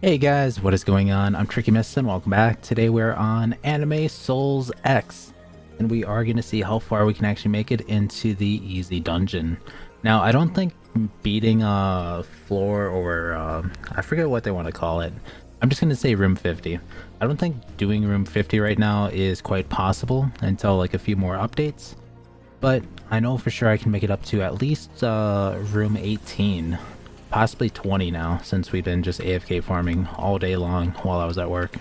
Hey guys, what is going on? I'm TrickyMist and welcome back. Today we're on Anime Souls X, and we are going to see how far we can actually make it into the easy dungeon. Now, I don't think beating a floor or I forget what they want to call it. I'm just going to say room 50. I don't think doing room 50 right now is quite possible until like a few more updates, but I know for sure I can make it up to at least room 18. Possibly 20 now, since we've been just AFK farming all day long while I was at work.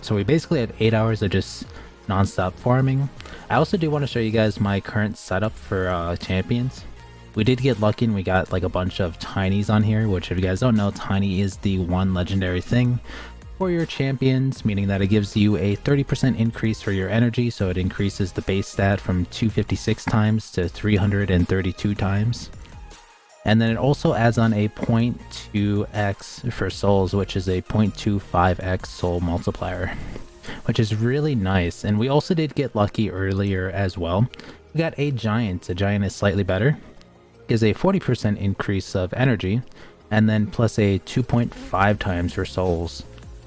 So we basically have 8 hours of just non-stop farming. I also do want to show you guys my current setup for champions. We did get lucky and we got like a bunch of tinies on here, which if you guys don't know, tiny is the one legendary thing for your champions, meaning that it gives you a 30% increase for your energy, so it increases the base stat from 256 times to 332 times. And then it also adds on a 0.2x for souls, which is a 0.25x soul multiplier, which is really nice. And we also did get lucky earlier as well. We got a giant. A giant is slightly better. Gives a 40% increase of energy, and then plus a 2.5 times for souls.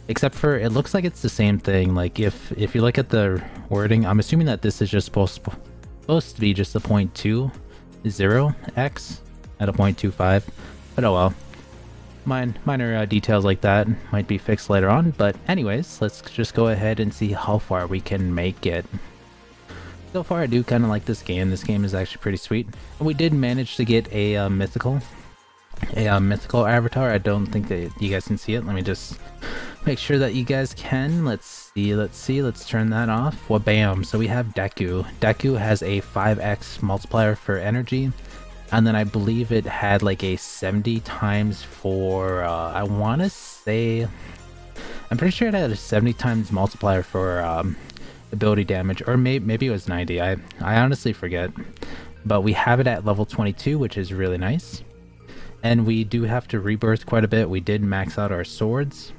Except for it looks like it's the same thing. Like if you look at the wording, I'm assuming that this is just supposed to be just a 0.20x. At a 0.25, but oh well. Minor details like that might be fixed later on, but anyways, let's just go ahead and see how far we can make it. So far I do kind of like this game. This game is actually pretty sweet. And we did manage to get a mythical avatar. I don't think that you guys can see it. Let me just make sure that you guys can. Let's turn that off. Well, bam, so we have Deku. Deku has a 5x multiplier for energy. And then I believe it had like a 70 times for, I want to say, I'm pretty sure it had a 70 times multiplier for ability damage, or maybe it was 90. I honestly forget. But we have it at level 22, which is really nice. And we do have to rebirth quite a bit. We did max out our swords,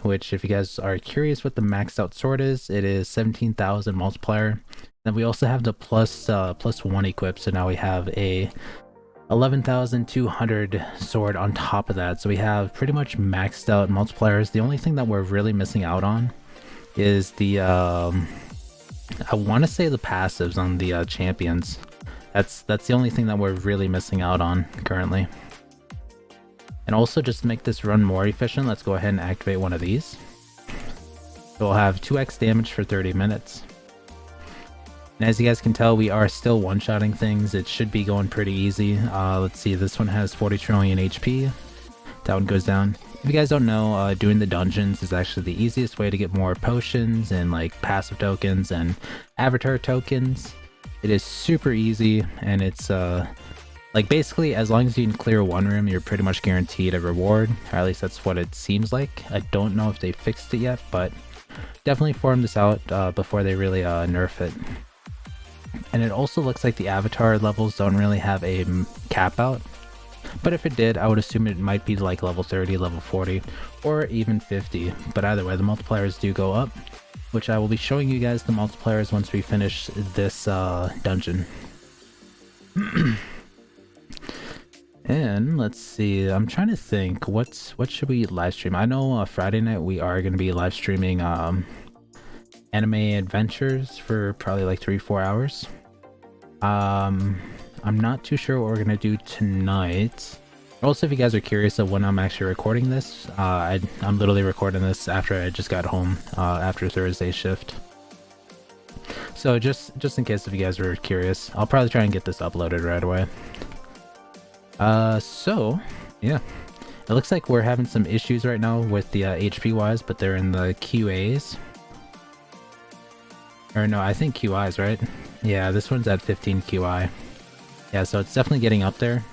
which if you guys are curious what the maxed out sword is, it is 17,000 multiplier. Then we also have the plus 1 equipped, so now we have a 11,200 sword on top of that. So we have pretty much maxed out multipliers. The only thing that we're really missing out on is the I want to say the passives on the champions. That's the only thing that we're really missing out on currently. And also, just to make this run more efficient, let's go ahead and activate one of these. So we'll have 2x damage for 30 minutes. And as you guys can tell, we are still one-shotting things. It should be going pretty easy. Let's see, this one has 40 trillion HP. That one goes down. If you guys don't know, doing the dungeons is actually the easiest way to get more potions and like passive tokens and avatar tokens. It is super easy, and it's like basically as long as you can clear one room, you're pretty much guaranteed a reward, or at least that's what it seems like. I don't know if they fixed it yet, but definitely farm this out before they really nerf it. And it also looks like the avatar levels don't really have a cap out, but if it did, I would assume it might be like level 30, level 40, or even 50. But either way, the multipliers do go up, which I will be showing you guys the multipliers once we finish this dungeon. And let's see, I'm trying to think, what should we live stream? I know Friday night we are going to be live streaming anime adventures for probably like 3-4 hours. I'm not too sure what we're gonna do tonight. Also, if you guys are curious of when I'm actually recording this, I'm literally recording this after I just got home after Thursday shift. So just in case if you guys are curious, I'll probably try and get this uploaded right away. So yeah, it looks like we're having some issues right now with the HP wise, but they're in the QAs. Or no, I think QIs, right? Yeah, this one's at 15 QI. Yeah, so it's definitely getting up there.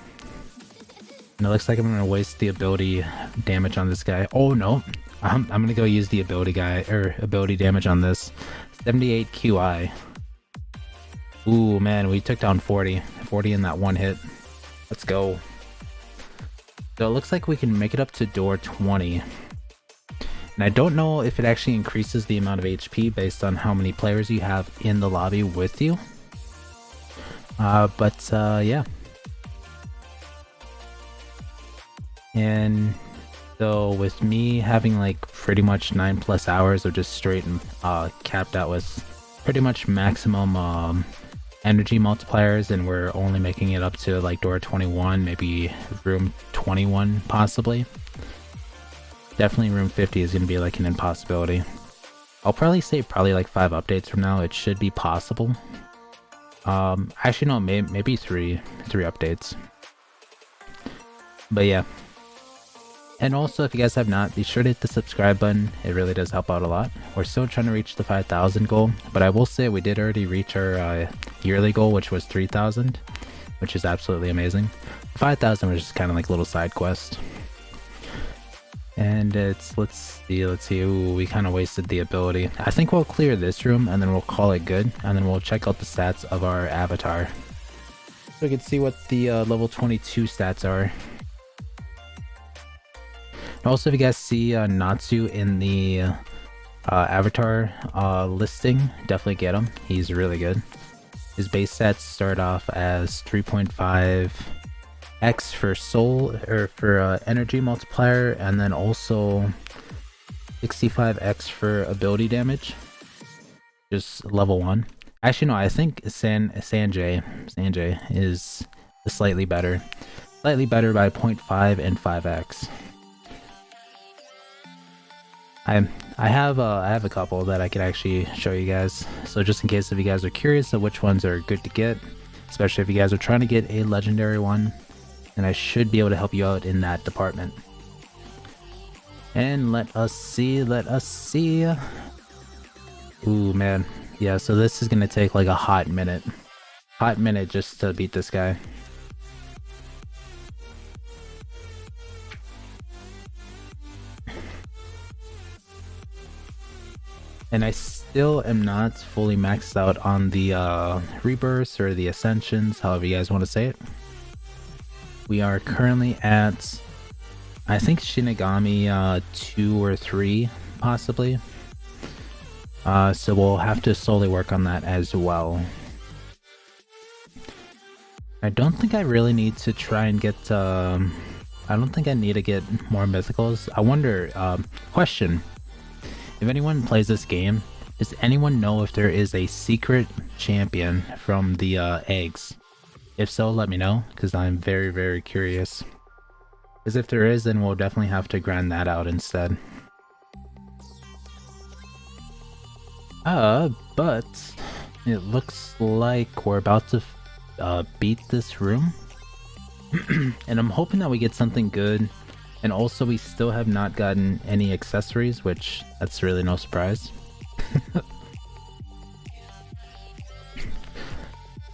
And it looks like I'm gonna waste the ability damage on this guy. Oh no, I'm gonna go use the ability damage on this. 78 QI. Ooh man, we took down 40 in that one hit. Let's go. So it looks like we can make it up to door 20. And I don't know if it actually increases the amount of HP based on how many players you have in the lobby with you. Yeah. And So with me having like pretty much 9+ hours of just straight and capped out with pretty much maximum energy multipliers, and we're only making it up to like door 21, maybe room 21 possibly. Definitely room 50 is going to be like an impossibility. I'll probably say like 5 updates from now it should be possible. Actually no, maybe three updates. But yeah. And also, if you guys have not, be sure to hit the subscribe button. It really does help out a lot. We're still trying to reach the 5,000 goal, but I will say we did already reach our yearly goal, which was 3,000, which is absolutely amazing. 5,000 was just kind of like a little side quest. And it's, let's see, ooh, we kind of wasted the ability. I think we'll clear this room, and then we'll call it good, and then we'll check out the stats of our avatar. So we can see what the level 22 stats are. Also, if you guys see Natsu in the avatar listing, definitely get him. He's really good. His base stats start off as 3.5x for soul or for energy multiplier, and then also 65x for ability damage. Just level 1. Actually, no, I think Sanjay is slightly better. Slightly better by 0.5 and 5x. I have a couple that I could actually show you guys. So just in case if you guys are curious of which ones are good to get, especially if you guys are trying to get a legendary one, then I should be able to help you out in that department. And let us see. Ooh, man. Yeah, so this is gonna take like a hot minute just to beat this guy. And I still am not fully maxed out on the rebirths or the ascensions, however you guys want to say it. We are currently at, I think, Shinigami 2 or 3, possibly. So we'll have to slowly work on that as well. I don't think I really need to try and get, I don't think I need to get more mythicals. I wonder, question. If anyone plays this game, does anyone know if there is a secret champion from the eggs? If so, let me know, because I'm very, very curious. Because if there is, then we'll definitely have to grind that out instead. But it looks like we're about to beat this room. And I'm hoping that we get something good. And also, we still have not gotten any accessories, which that's really no surprise.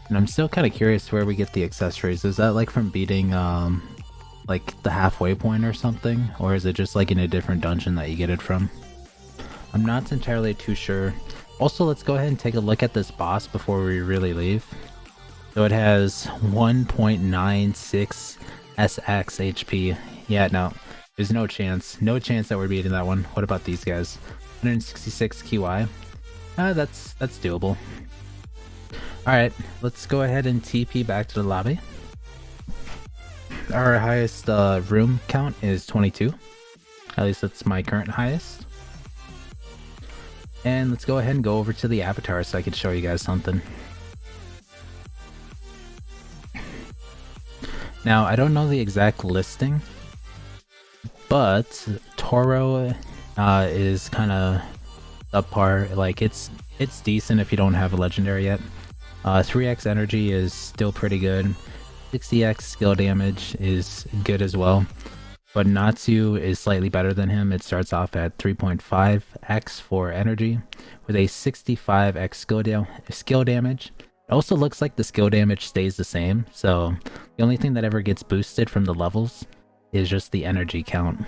And I'm still kind of curious where we get the accessories. Is that like from beating like the halfway point or something? Or is it just like in a different dungeon that you get it from? I'm not entirely too sure. Also, let's go ahead and take a look at this boss before we really leave. So it has 1.96 SX HP. Yeah, no. There's no chance. No chance that we're beating that one. What about these guys? 166 QI. That's doable. Alright, let's go ahead and TP back to the lobby. Our highest room count is 22. At least that's my current highest. And let's go ahead and go over to the avatar so I can show you guys something. Now, I don't know the exact listing, but Toro is kind of subpar. Like, it's decent if you don't have a legendary yet. 3x energy is still pretty good. 60x skill damage is good as well. But Natsu is slightly better than him. It starts off at 3.5x for energy with a 65x skill damage. It also looks like the skill damage stays the same, so the only thing that ever gets boosted from the levels is just the energy count.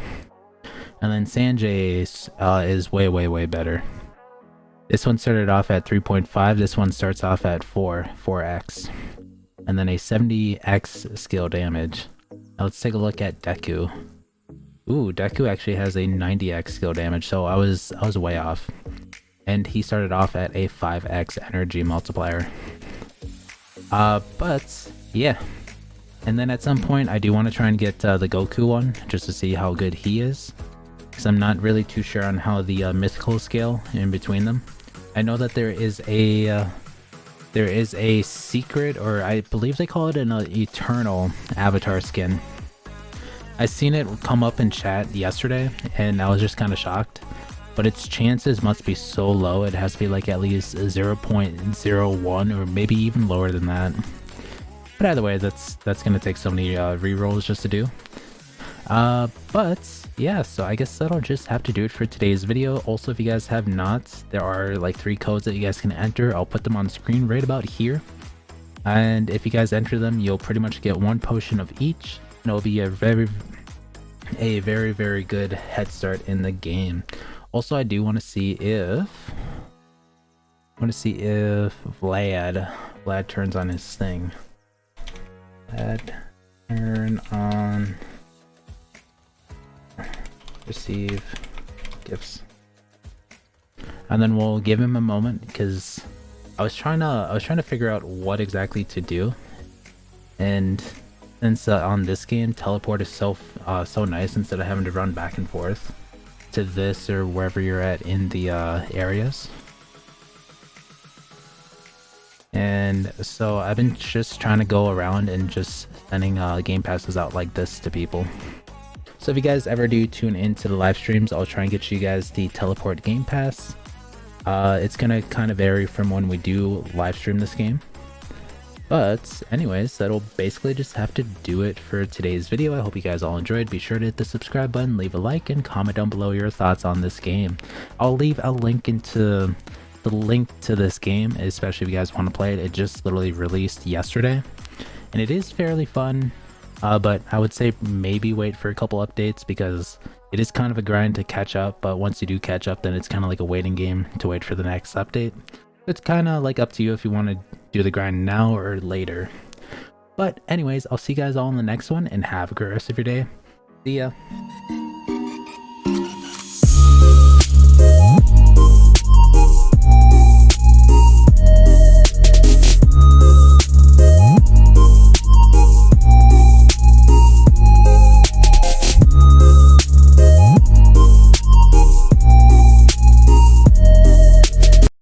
And then Sanjay is way better. This one started off at 3.5, this one starts off at 4x. And then a 70x skill damage. Now let's take a look at Deku. Ooh, Deku actually has a 90x skill damage, so I was way off. And he started off at a 5x energy multiplier. But yeah, And then at some point, I do want to try and get the Goku one, just to see how good he is. Because I'm not really too sure on how the mythical scale in between them. I know that there is a secret, or I believe they call it an eternal avatar skin. I seen it come up in chat yesterday, and I was just kind of shocked. But its chances must be so low, it has to be like at least 0.01 or maybe even lower than that. But either way, that's gonna take so many rerolls just to do. But yeah, so I guess that'll just have to do it for today's video. Also, if you guys have not, there are like 3 codes that you guys can enter. I'll put them on screen right about here. And if you guys enter them, you'll pretty much get 1 potion of each. And it'll be a very, very good head start in the game. Also, I do want to see if Vlad turns on his thing. Turn on receive gifts, and then we'll give him a moment because I was trying to figure out what exactly to do. And since on this game teleport is so nice, instead of having to run back and forth to this or wherever you're at in the areas. And so I've been just trying to go around and just sending game passes out like this to people. So if you guys ever do tune into the live streams, I'll try and get you guys the teleport game pass. It's gonna kind of vary from when we do live stream this game. But anyways, that'll basically just have to do it for today's video. I hope you guys all enjoyed. Be sure to hit the subscribe button, leave a like, and comment down below your thoughts on this game. I'll leave a link into the link to this game, especially if you guys want to play it. It just literally released yesterday, and it is fairly fun. But I would say maybe wait for a couple updates because it is kind of a grind to catch up. But once you do catch up, then it's kind of like a waiting game to wait for the next update. It's kind of like up to you if you want to do the grind now or later. But anyways, I'll see you guys all in the next one, and have a great rest of your day. See ya.